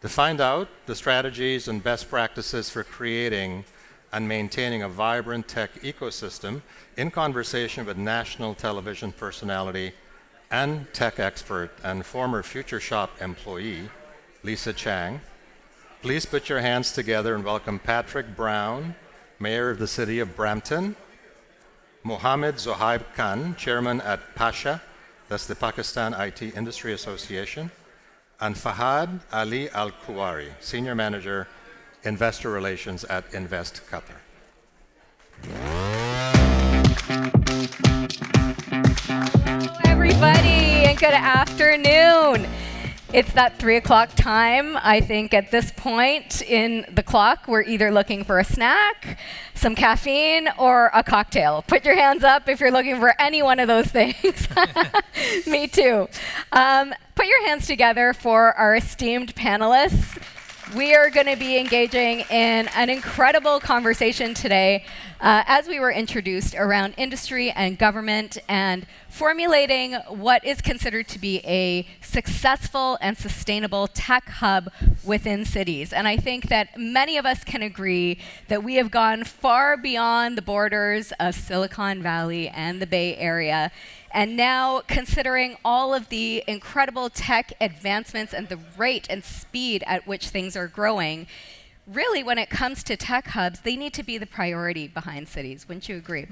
to find out the strategies and best practices for creating and maintaining a vibrant tech ecosystem in conversation with national television personality and tech expert and former Future Shop employee, Lisa Chang. Please put your hands together and welcome Patrick Brown, Mayor of the City of Brampton, Mohammed Zohaib Khan, Chairman at PASHA, that's the Pakistan IT Industry Association, and Fahad Al-Kuwari, Senior Manager, Investor Relations at Invest Qatar. Hello, everybody, and good afternoon. It's that 3 o'clock time. I think at this point in the clock, we're either looking for a snack, some caffeine, or a cocktail. Put your hands up if you're looking for any one of those things. Me too. Put your hands together for our esteemed panelists. We are going to be engaging in an incredible conversation today as we were introduced around industry and government and formulating what is considered to be a successful and sustainable tech hub within cities. And I think that many of us can agree that we have gone far beyond the borders of Silicon Valley and the Bay Area. And now, considering all of the incredible tech advancements and the rate and speed at which things are growing, really when it comes to tech hubs, they need to be the priority behind cities. Wouldn't you agree?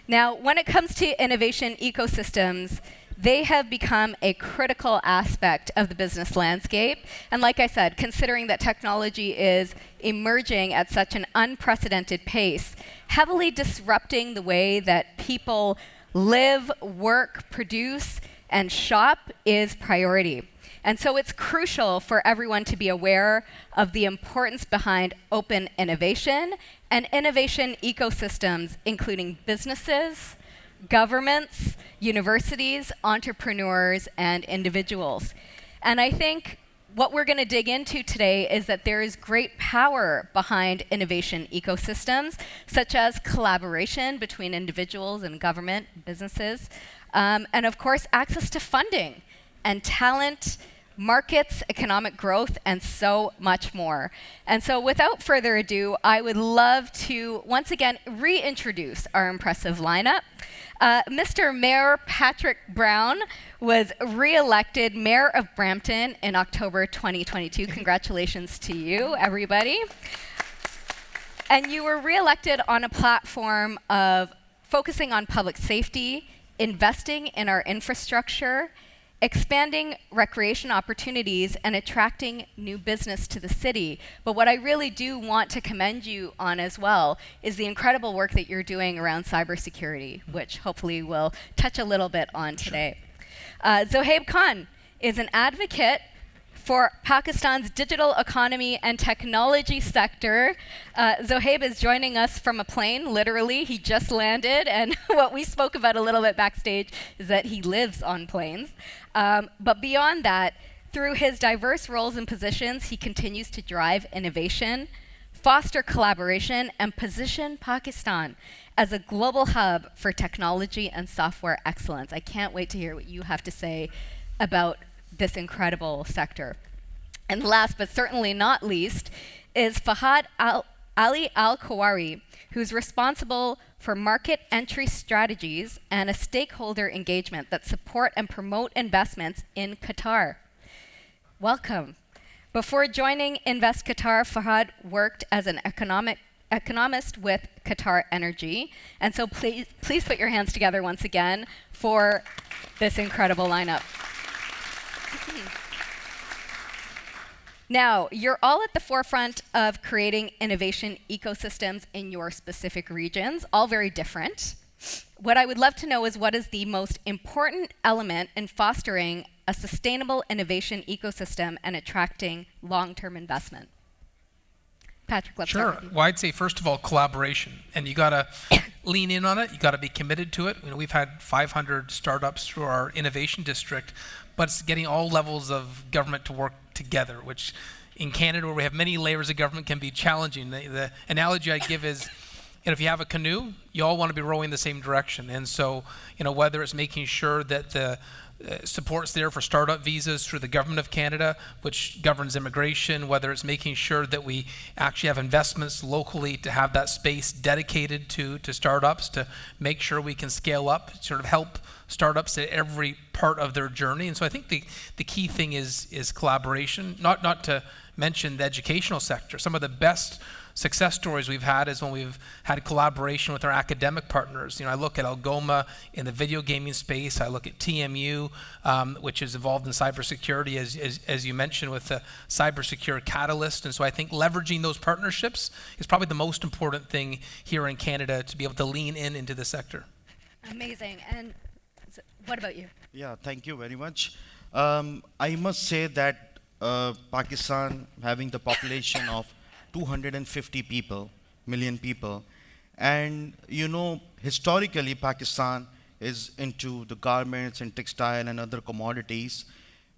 Now, when it comes to innovation ecosystems, they have become a critical aspect of the business landscape. And like I said, considering that technology is emerging at such an unprecedented pace, heavily disrupting the way that people live, work, produce, and shop is priority. And so it's crucial for everyone to be aware of the importance behind open innovation and innovation ecosystems, including businesses, governments, universities, entrepreneurs, and individuals. And I think what we're going to dig into today is that there is great power behind innovation ecosystems, such as collaboration between individuals and government, businesses, and of course, access to funding and talent, markets, economic growth, and so much more. And so without further ado, I would love to once again reintroduce our impressive lineup. Mr. Mayor Patrick Brown was re-elected Mayor of Brampton in October 2022. Congratulations to you, everybody. And you were re-elected on a platform of focusing on public safety, investing in our infrastructure, expanding recreation opportunities, and attracting new business to the city. But what I really do want to commend you on as well is the incredible work that you're doing around cybersecurity, which hopefully we'll touch a little bit on today. Zohaib Khan is an advocate for Pakistan's digital economy and technology sector. Zohaib is joining us from a plane, literally. He just landed, and what we spoke about a little bit backstage is that he lives on planes. But beyond that, through his diverse roles and positions, he continues to drive innovation, foster collaboration, and position Pakistan as a global hub for technology and software excellence. I can't wait to hear what you have to say about this incredible sector. And last but certainly not least is Fahad Al-Kuwari, who's responsible for market entry strategies and a stakeholder engagement that support and promote investments in Qatar. Welcome. Before joining Invest Qatar, Fahad worked as an economist with Qatar Energy. And so please put your hands together once again for this incredible lineup. Now, you're all at the forefront of creating innovation ecosystems in your specific regions, all very different. What I would love to know is what is the most important element in fostering a sustainable innovation ecosystem and attracting long-term investment? Patrick, let's start with you. Well, I'd say, first of all, collaboration. And you got to lean in on it. You got to be committed to it. You know, we've had 500 startups through our innovation district, but it's getting all levels of government to work together, which in Canada, where we have many layers of government, can be challenging. The analogy I give is, if you have a canoe, you all want to be rowing the same direction. And so, whether it's making sure that supports there for startup visas through the Government of Canada, which governs immigration, whether it's making sure that we actually have investments locally to have that space dedicated to startups, to make sure we can scale up, sort of help startups at every part of their journey. And so I think the key thing is collaboration, not to mention the educational sector. Some of the best success stories we've had is when we've had collaboration with our academic partners. I look at Algoma in the video gaming space. I look at TMU, which is involved in cybersecurity, as you mentioned, with the cybersecure catalyst. And so I think leveraging those partnerships is probably the most important thing here in Canada to be able to lean into the sector. Amazing. And what about you? Yeah, thank you very much. I must say that Pakistan, having the population of 250 million people, and historically Pakistan is into the garments and textile and other commodities,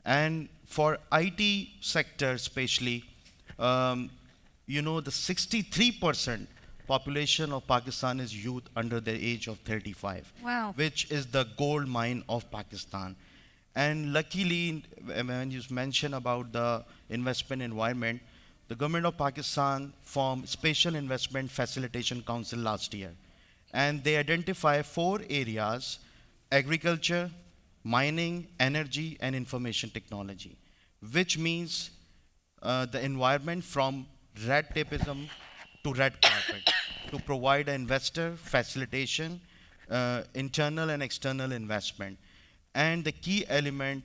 and for IT sector especially, the 63% population of Pakistan is youth under the age of 35. Wow. Which is the gold mine of Pakistan. And luckily, when you mention about the investment environment, the government of Pakistan formed Special Investment Facilitation Council last year. And they identify 4 areas: agriculture, mining, energy, and information technology, which means the environment from red tapeism to red carpet, to provide an investor facilitation, internal and external investment. And the key element,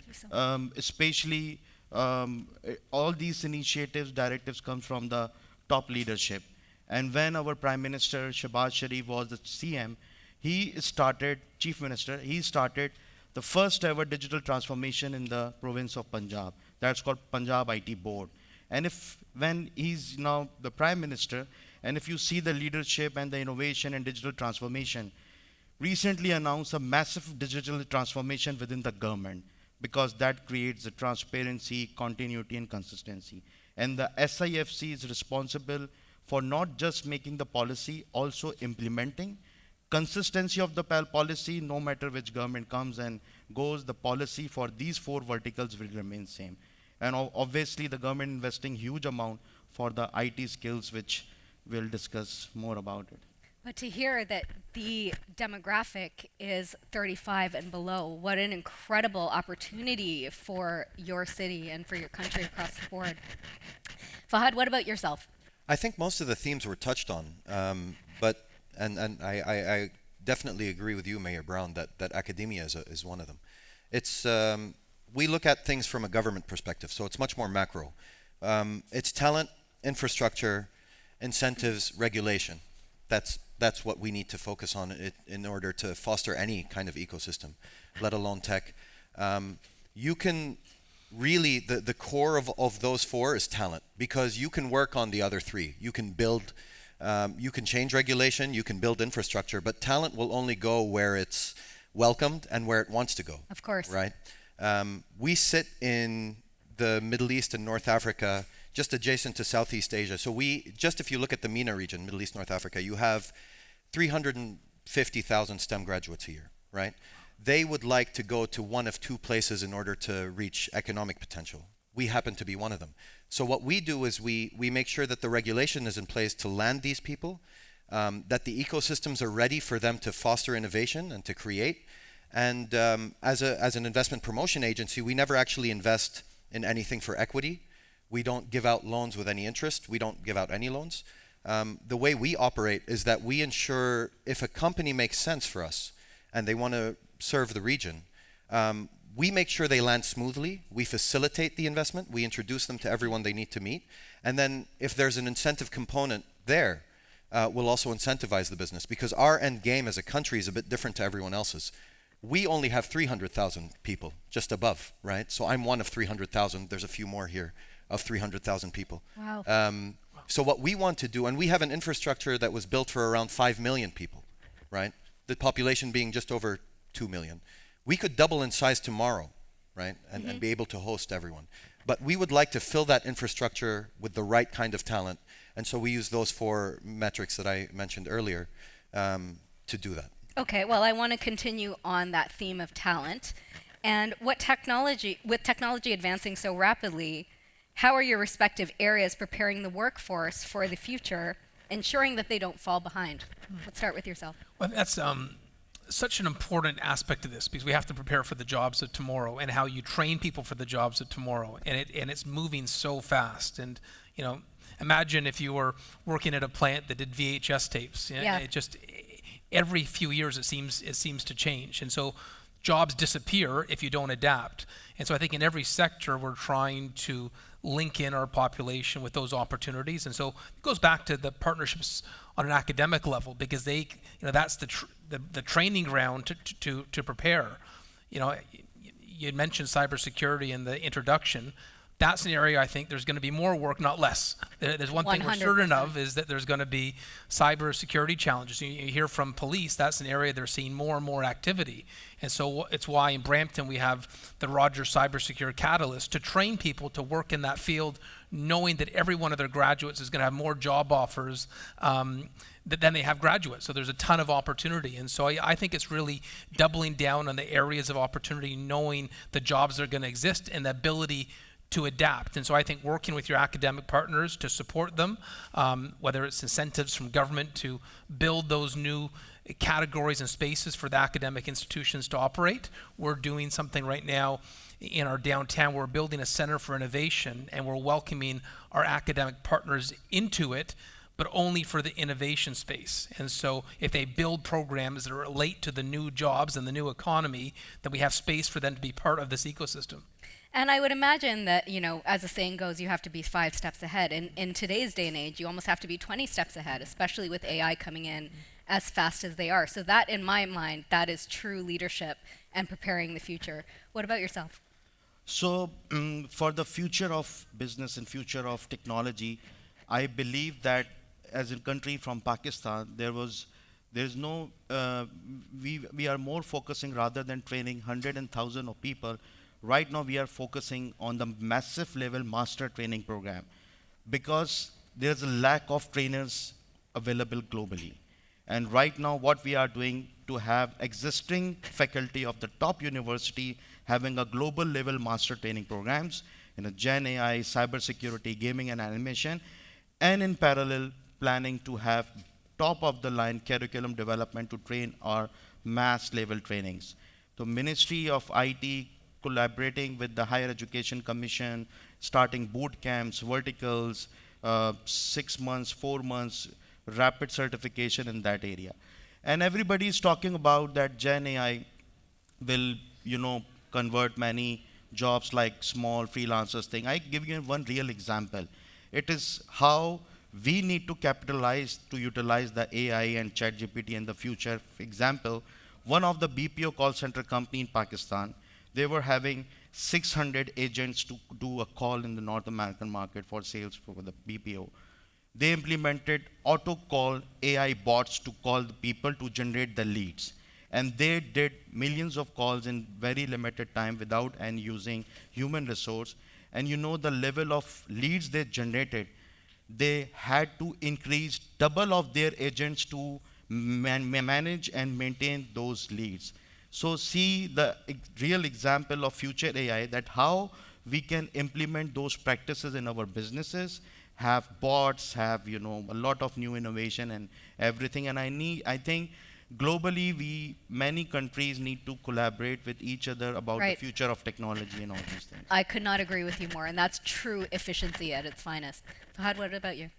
especially all these initiatives, directives come from the top leadership. And when our Prime Minister Shehbaz Sharif was the CM, Chief Minister, he started the first ever digital transformation in the province of Punjab. That's called Punjab IT Board. And when he's now the Prime Minister, and if you see the leadership and the innovation and digital transformation, recently announced a massive digital transformation within the government, because that creates the transparency, continuity, and consistency. And the SIFC is responsible for not just making the policy, also implementing. Consistency of the policy, no matter which government comes and goes, the policy for these 4 verticals will remain same. And obviously the government investing huge amount for the IT skills, which we'll discuss more about it. But to hear that the demographic is 35 and below, what an incredible opportunity for your city and for your country across the board. Fahad, what about yourself? I think most of the themes were touched on, but I definitely agree with you, Mayor Brown, that academia is one of them. It's we look at things from a government perspective, so it's much more macro. It's talent, infrastructure, incentives, regulation. That's what we need to focus on in order to foster any kind of ecosystem, let alone tech. You can really, the core of those 4 is talent, because you can work on the other 3. You can build, you can change regulation, you can build infrastructure, but talent will only go where it's welcomed and where it wants to go. Of course. Right? We sit in the Middle East and North Africa, just adjacent to Southeast Asia. So if you look at the MENA region, Middle East, North Africa, you have 350,000 STEM graduates a year, right? They would like to go to one of 2 places in order to reach economic potential. We happen to be one of them. So what we do is we make sure that the regulation is in place to land these people, that the ecosystems are ready for them to foster innovation and to create. And as an investment promotion agency, we never actually invest in anything for equity. We don't give out loans with any interest. We don't give out any loans. The way we operate is that we ensure if a company makes sense for us and they want to serve the region, we make sure they land smoothly. We facilitate the investment. We introduce them to everyone they need to meet. And then if there's an incentive component there, we'll also incentivize the business, because our end game as a country is a bit different to everyone else's. We only have 300,000 people just above, right? So I'm one of 300,000. There's a few more here of 300,000 people. Wow. So what we want to do, and we have an infrastructure that was built for around 5 million people, right? The population being just over 2 million. We could double in size tomorrow, right? And be able to host everyone. But we would like to fill that infrastructure with the right kind of talent. And so we use those 4 metrics that I mentioned earlier to do that. Okay, well, I want to continue on that theme of talent. And with technology advancing so rapidly, how are your respective areas preparing the workforce for the future, ensuring that they don't fall behind? Let's start with yourself. Well, that's such an important aspect of this, because we have to prepare for the jobs of tomorrow, and how you train people for the jobs of tomorrow, and it's moving so fast. And imagine if you were working at a plant that did VHS tapes. Yeah. It just every few years it seems to change, and so jobs disappear if you don't adapt. And so I think in every sector we're trying to link in our population with those opportunities. And so it goes back to the partnerships on an academic level, because that's the training ground to prepare. You mentioned cybersecurity in the introduction. That's an area I think there's going to be more work, not less. There's one thing we're certain of, is that there's going to be cybersecurity challenges. You hear from police, that's an area they're seeing more and more activity. And so it's why in Brampton we have the Rogers Cybersecurity Catalyst, to train people to work in that field, knowing that every one of their graduates is going to have more job offers than they have graduates. So there's a ton of opportunity. And so I think it's really doubling down on the areas of opportunity, knowing the jobs that are going to exist and the ability to adapt. And so I think working with your academic partners to support them, whether it's incentives from government to build those new categories and spaces for the academic institutions to operate. We're doing something right now in our downtown. We're building a center for innovation, and we're welcoming our academic partners into it, but only for the innovation space. And so if they build programs that relate to the new jobs and the new economy, then we have space for them to be part of this ecosystem. And I would imagine that, as the saying goes, you have to be 5 steps ahead. In today's day and age, you almost have to be 20 steps ahead, especially with AI coming in as fast as they are. So that, in my mind, that is true leadership and preparing the future. What about yourself? So for the future of business and future of technology, I believe that as a country from Pakistan, we are more focusing, rather than training 100 and 1,000 of people. Right now we are focusing on the massive level master training program, because there's a lack of trainers available globally. And right now what we are doing to have existing faculty of the top university having a global level master training programs in Gen AI, cybersecurity, gaming and animation, and in parallel planning to have top of the line curriculum development to train our mass level trainings. The Ministry of IT collaborating with the Higher Education Commission, starting boot camps, verticals, 6 months, 4 months, rapid certification in that area. And everybody is talking about that Gen AI will, convert many jobs like small freelancers thing. I give you one real example. It is how we need to capitalize to utilize the AI and ChatGPT in the future. For example, one of the BPO call center company in Pakistan, they were having 600 agents to do a call in the North American market for sales for the BPO. They implemented auto call AI bots to call the people to generate the leads. And they did millions of calls in very limited time without and using human resource. And the level of leads they generated, they had to increase double of their agents to manage and maintain those leads. So see the real example of future AI, that how we can implement those practices in our businesses, have bots, have a lot of new innovation and everything. And I think globally many countries need to collaborate with each other about the future of technology and all these things. I could not agree with you more, and that's true efficiency at its finest. Fahad, what about you?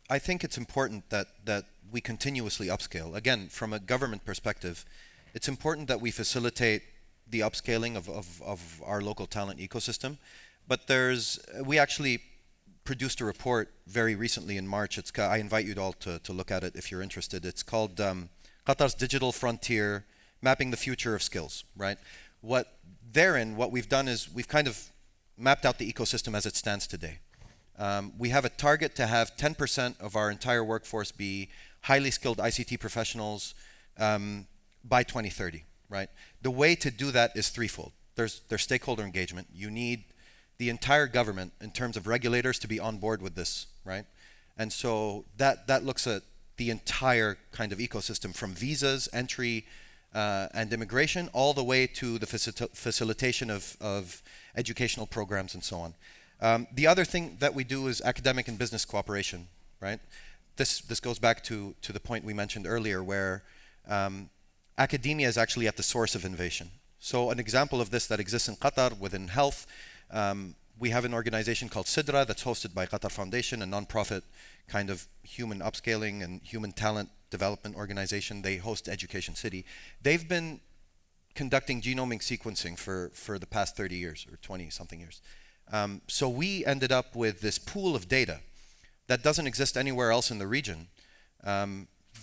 I think it's important that we continuously upscale. Again, from a government perspective, it's important that we facilitate the upscaling of our local talent ecosystem. But we actually produced a report very recently in March. I invite you all to look at it if you're interested. It's called Qatar's Digital Frontier, Mapping the Future of Skills, right? What we've done is we've kind of mapped out the ecosystem as it stands today. We have a target to have 10% of our entire workforce be highly skilled ICT professionals by 2030, right? The way to do that is threefold. There's stakeholder engagement. You need the entire government in terms of regulators to be on board with this, right? And so that looks at the entire kind of ecosystem, from visas, entry, and immigration, all the way to the facilitation of educational programs and so on. The other thing that we do is academic and business cooperation, right? This goes back to the point we mentioned earlier, where academia is actually at the source of innovation. So an example of this that exists in Qatar within health, we have an organization called Sidra that's hosted by Qatar Foundation, a non-profit kind of human upscaling and human talent development organization. They host Education City. They've been conducting genomic sequencing for the past 30 years or 20 something years. So we ended up with this pool of data that doesn't exist anywhere else in the region,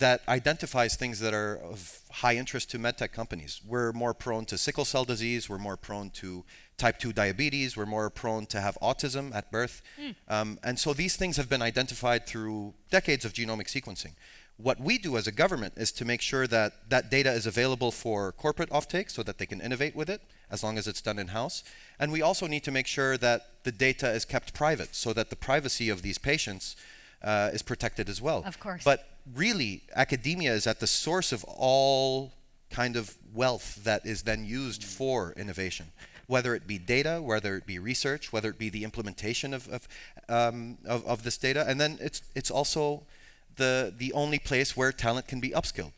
that identifies things that are of high interest to medtech companies. We're more prone to sickle cell disease, we're more prone to type 2 diabetes, we're more prone to have autism at birth. And so these things have been identified through decades of genomic sequencing. What we do as a government is to make sure that that data is available for corporate offtake so that they can innovate with it, as long as it's done in-house. And we also need to make sure that the data is kept private so that the privacy of these patients is protected as well. Of course. But really, academia is at the source of all kind of wealth that is then used for innovation, whether it be data, whether it be research, whether it be the implementation of this data. And then it's also the only place where talent can be upskilled.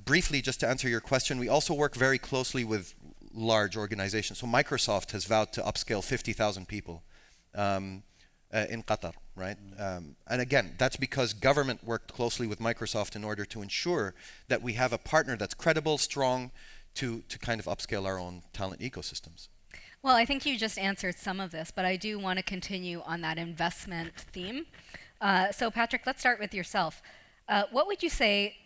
Briefly, just to answer your question, we also work very closely with large organizations. So Microsoft has vowed to upskill 50,000 people in Qatar, right? And again, that's because government worked closely with Microsoft in order to ensure that we have a partner that's credible, strong, to kind of upscale our own talent ecosystems. Well, I think you just answered some of this, but I do want to continue on that investment theme. So Patrick, let's start with yourself. What would you say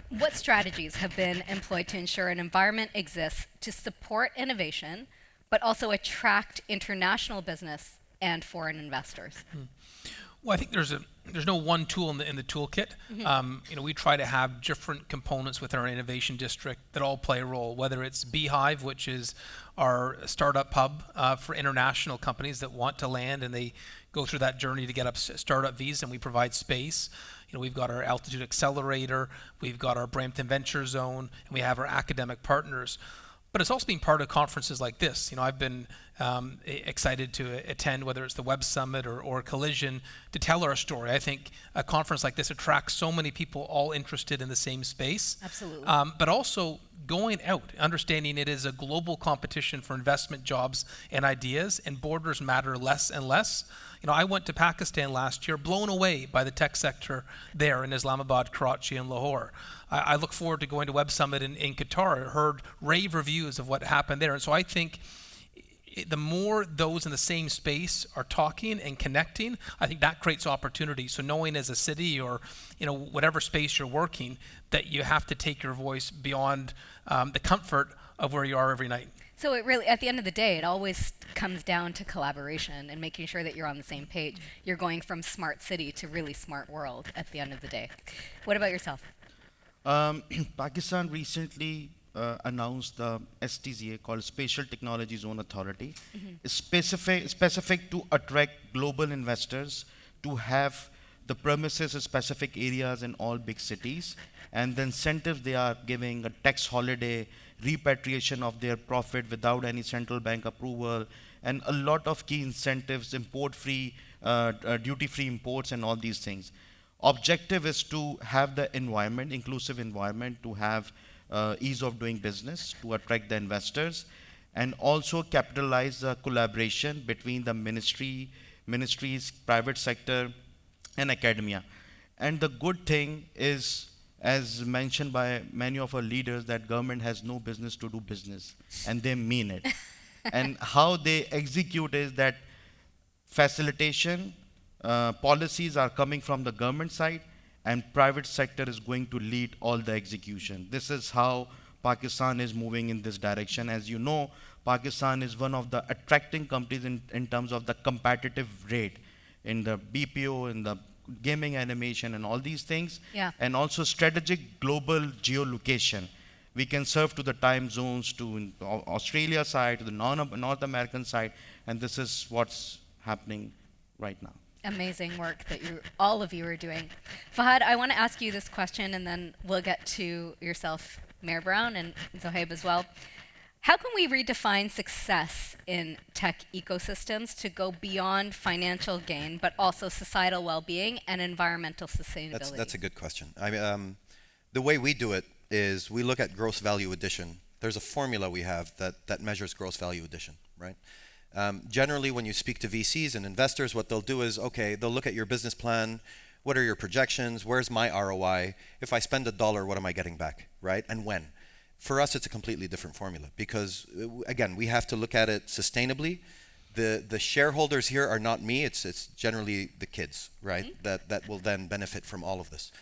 what strategies have been employed to ensure an environment exists to support innovation, but also attract international business and foreign investors? Well, I think there's no one tool in the toolkit. We try to have different components within our innovation district that all play a role, whether it's Beehive, which is our startup hub for international companies that want to land and they go through that journey to get up startup visa, and we provide space. We've got our Altitude Accelerator, we've got our Brampton Venture Zone, and we have our academic partners. But it's also been part of conferences like this. I've been excited to attend, whether it's the Web Summit or Collision, to tell our story. I think a conference like this attracts so many people all interested in the same space. Absolutely. But also going out, understanding it is a global competition for investment, jobs, and ideas, and borders matter less and less. I went to Pakistan last year, blown away by the tech sector there in Islamabad, Karachi, and Lahore. I look forward to going to Web Summit in Qatar. I heard rave reviews of what happened there. And so I think the more those in the same space are talking and connecting, I think that creates opportunity. So knowing as a city or whatever space you're working, that you have to take your voice beyond the comfort of where you are every night. So it really, at the end of the day, it always comes down to collaboration and making sure that you're on the same page. You're going from smart city to really smart world at the end of the day. What about yourself? Pakistan recently announced the STZA, called Spatial Technology Zone Authority, specific to attract global investors, to have the premises in specific areas in all big cities, and the incentives they are giving, a tax holiday, repatriation of their profit without any central bank approval, and a lot of key incentives, import-free, duty-free imports, and all these things. Objective is to have the environment, inclusive environment, to have ease of doing business, to attract the investors, and also capitalize the collaboration between the ministries, private sector, and academia. And the good thing is, as mentioned by many of our leaders, that government has no business to do business, and they mean it. And how they execute is that facilitation, policies are coming from the government side, and private sector is going to lead all the execution. This is how Pakistan is moving in this direction. As you know, Pakistan is one of the attracting countries in terms of the competitive rate in the BPO, in the gaming animation and all these things, and also strategic global geolocation. We can serve to the time zones, to Australia side, to the North American side, and this is what's happening right now. Amazing work that all of you are doing. Fahad, I want to ask you this question, and then we'll get to yourself Mayor Brown and Zohaib as well. How can we redefine success in tech ecosystems to go beyond financial gain, but also societal well-being and environmental sustainability? That's a good question. I mean, the way we do it is we look at gross value addition. There's a formula we have that measures gross value addition, right? Generally, when you speak to VCs and investors, what they'll do is, okay, they'll look at your business plan. What are your projections? Where's my ROI? If I spend $1, what am I getting back, right? And when? For us, it's a completely different formula because, again, we have to look at it sustainably. The shareholders here are not me. It's generally the kids, right? Mm-hmm. That will then benefit from all of this.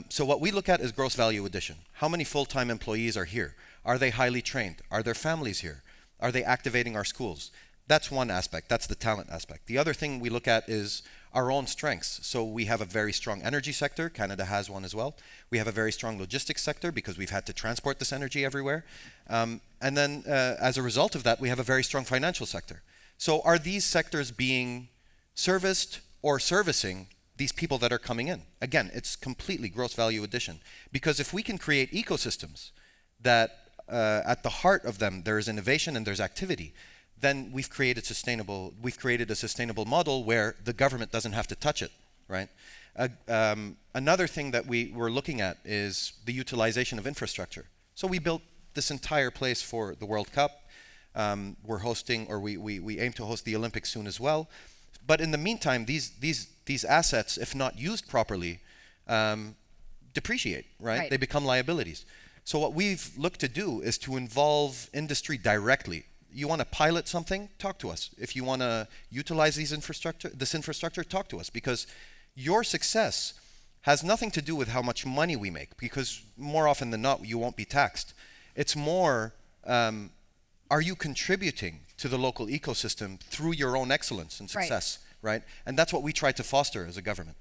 So what we look at is gross value addition. How many full-time employees are here? Are they highly trained? Are their families here? Are they activating our schools? That's one aspect. That's the talent aspect. The other thing we look at is our own strengths. So we have a very strong energy sector. Canada has one as well. We have a very strong logistics sector because we've had to transport this energy everywhere. And then as a result of that, we have a very strong financial sector. So are these sectors being serviced or servicing these people that are coming in? Again, it's completely gross value addition. Because if we can create ecosystems that at the heart of them there is innovation and there's activity, then we've created a sustainable model where the government doesn't have to touch it, right? Another thing that we're looking at is the utilization of infrastructure. So we built this entire place for the World Cup. We're hosting, or we aim to host the Olympics soon as well. But in the meantime, these assets, if not used properly, depreciate, right? They become liabilities. So what we've looked to do is to involve industry directly. You want to pilot something? Talk to us. If you want to utilize this infrastructure, talk to us, because your success has nothing to do with how much money we make, because more often than not, you won't be taxed. It's more, are you contributing to the local ecosystem through your own excellence and success, right? And that's what we try to foster as a government.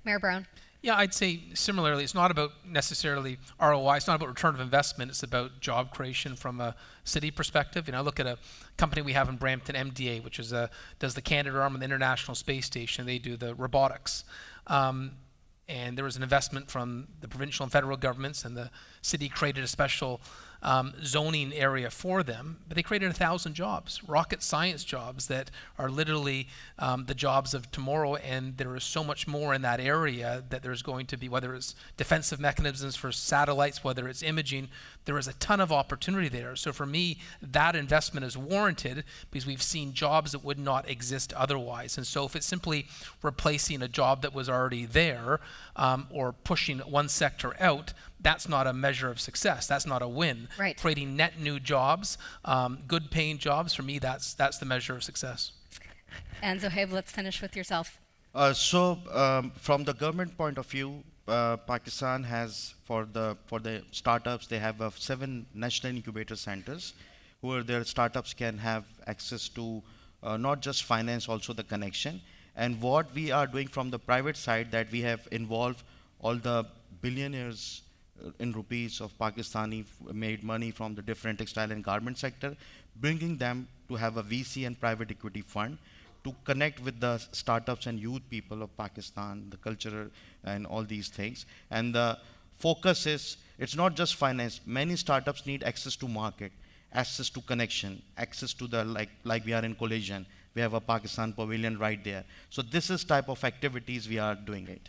Mayor Brown. Yeah, I'd say similarly, it's not about necessarily ROI, it's not about return of investment, it's about job creation from a city perspective. I look at a company we have in Brampton, MDA, which is does the Canada arm of the International Space Station. They do the robotics. And there was an investment from the provincial and federal governments, and the city created a special zoning area for them, but they created 1,000 jobs, rocket science jobs that are literally the jobs of tomorrow, and there is so much more in that area that there's going to be, whether it's defensive mechanisms for satellites, whether it's imaging, there is a ton of opportunity there. So for me, that investment is warranted because we've seen jobs that would not exist otherwise. And so if it's simply replacing a job that was already there or pushing one sector out, that's not a measure of success. That's not a win. Right. Creating net new jobs, good paying jobs, for me, that's the measure of success. And Zohaib, let's finish with yourself. From the government point of view, Pakistan has, for the startups, they have 7 national incubator centers where their startups can have access to not just finance, also the connection. And what we are doing from the private side, that we have involved all the billionaires in rupees of Pakistani made money from the different textile and garment sector, bringing them to have a VC and private equity fund to connect with the startups and youth people of Pakistan, the culture and all these things. And the focus is, it's not just finance. Many startups need access to market, access to connection, access to the, like we are in Collision. We have a Pakistan pavilion right there. So this is type of activities we are doing it.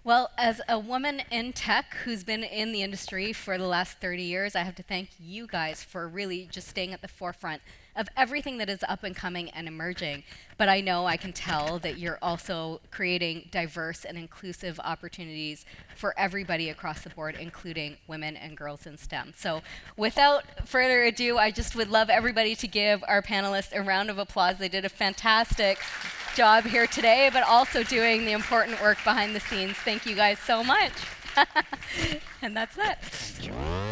Well, as a woman in tech who's been in the industry for the last 30 years, I have to thank you guys for really just staying at the forefront of everything that is up and coming and emerging. But I know, I can tell that you're also creating diverse and inclusive opportunities for everybody across the board, including women and girls in STEM. So without further ado, I just would love everybody to give our panelists a round of applause. They did a fantastic job here today, but also doing the important work behind the scenes. Thank you guys so much. And that's it. Thank you.